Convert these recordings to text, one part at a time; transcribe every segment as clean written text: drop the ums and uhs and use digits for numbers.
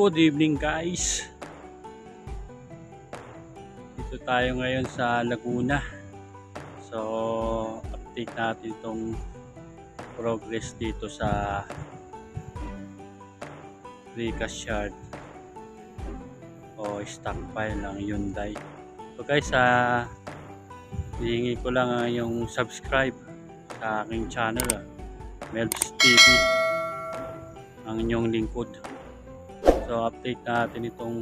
Good evening guys. Dito tayo ngayon sa Laguna. So, update natin itong progress dito sa precast yard o stockpile ng Hyundai. So guys, hihingi ko lang yung subscribe sa aking channel, Melbs TV, ang inyong lingkod. So, update natin itong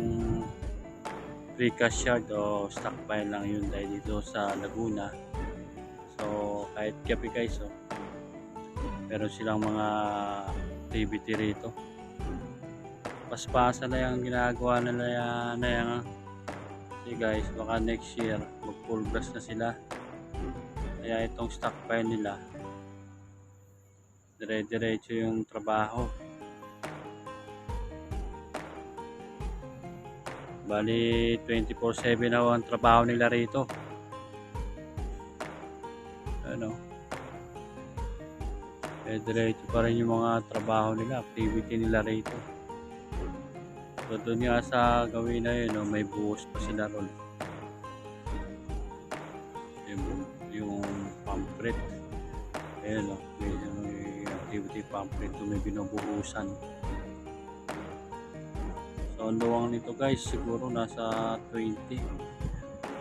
precast yard o stockpile ng Hyundai dito sa Laguna. So kahit gabi guys, meron silang mga activity rito. Paspasa na yung ginagawa nila na yan. Kasi guys, baka next year mag full gas na sila. Kaya itong stockpile nila, dire-diretso yung trabaho. Bali 24/7 na ang trabaho nila rito. Diretso pa rin yung mga trabaho nila, activity nila rito. So doon nga sa gawin na yun, may buhos pa sila ron. Yung pamphlet. Ayun, may activity pamphlet, may binubuhusan. So ang luwang nito guys, siguro nasa 20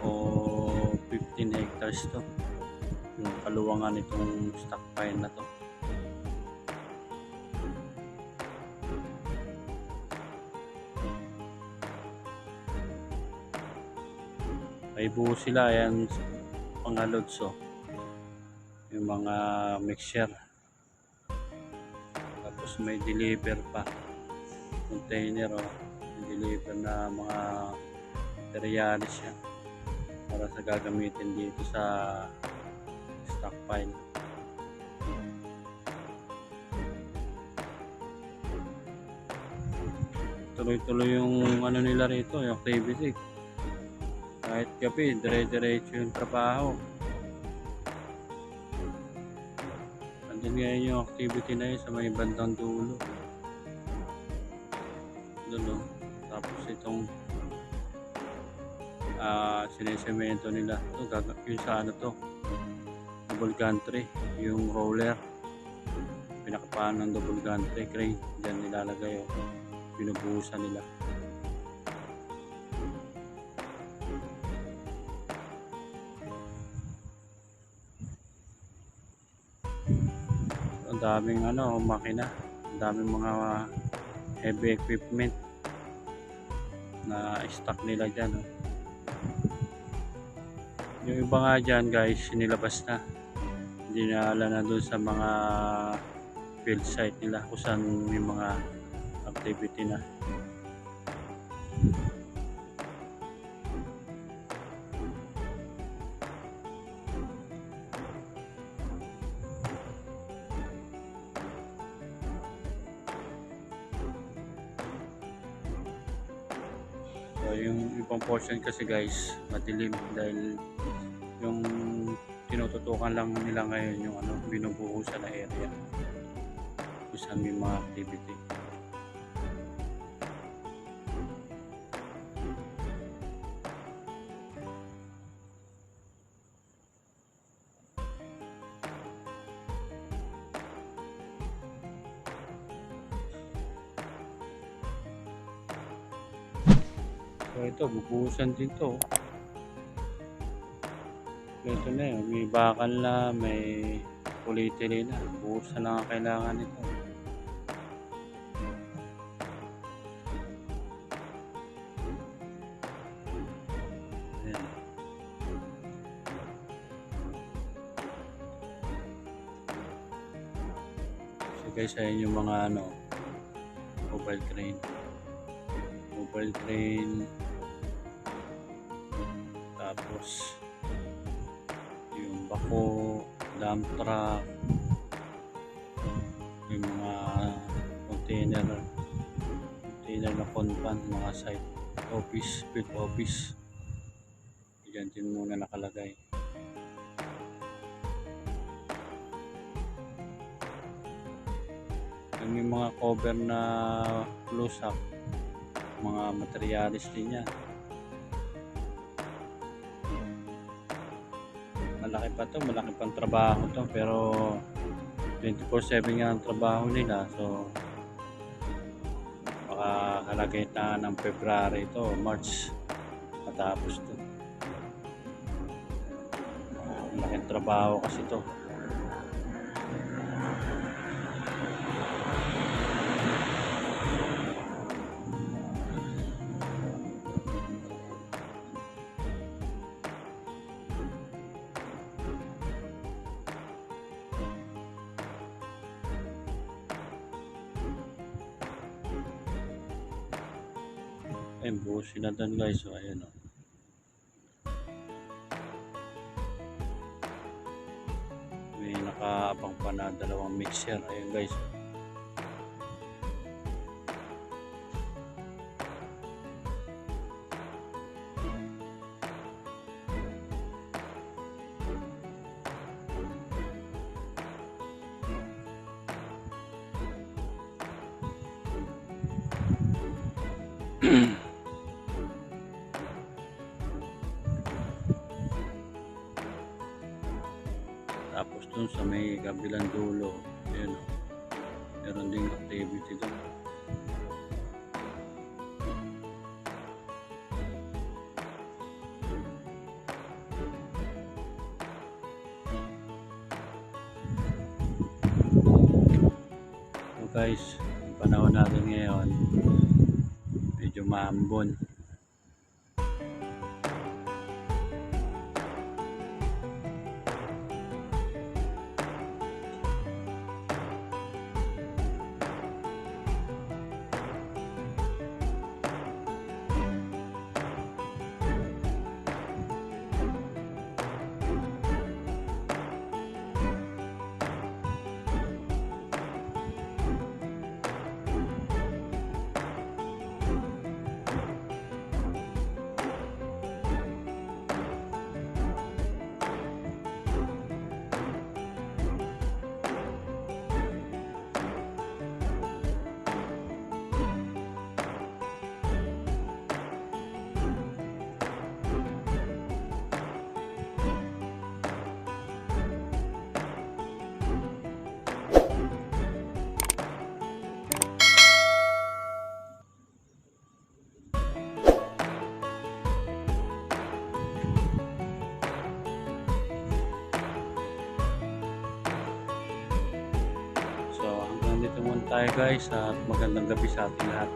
o 15 hectares to. Yung kaluwangan nitong stockpile na to. May buo sila, ayan, pangalods, yung mga mixture. Tapos may deliver pa, container, deliver na mga materials yan para sa gagamitin dito sa stockpile. Tuloy-tuloy yung ano nila rito, yung activity. Kahit gabi, dire-diretso yung trabaho. Andun ngayon yung activity na yun sa may bandang dulo. Doon, tapos itong sinesemento nila. Ito, yung sa ano to, double gantry, yung roller. Pinakapaan ng double gantry crane. Diyan nilalagay, binubuhusan nila. Ang daming makina, ang daming mga heavy equipment na stock nila dyan. Yung iba nga dyan guys, sinilabas na, dinala na doon sa mga field site nila kung saan may mga activity na. So yung ibang portion kasi guys, madilim dahil yung tinututukan lang nila ngayon yung binubuhusan na area kung saan may mga activity. So ito, bubuhusan din to. Ito na yun, may bakal na, may polyethylene na. Buhusan lang ang kailangan nito. Ayan. So guys, ayan yung mga mobile crane. Tapos yung bako, dump truck, yung mga container na conpan, mga site office, field office, dyan din muna nakalagay. May mga cover na close up, mga materialis din yan. Malaki pa to, malaki pang trabaho to, pero 24/7 nga ang trabaho nila. So baka halagay na ng February to, March matapos to. Malaking trabaho kasi to. Ayun, buhos sila doon guys. So ayun o. May nakaabang pa na dalawang mixer. Ayun guys. Tapos dun sa may kabilang dulo, ayun o, meron ding activity dun. So guys, ang panahon natin ngayon, medyo maambon. So hanggang dito muna tayo guys, at magandang gabi sa ating lahat.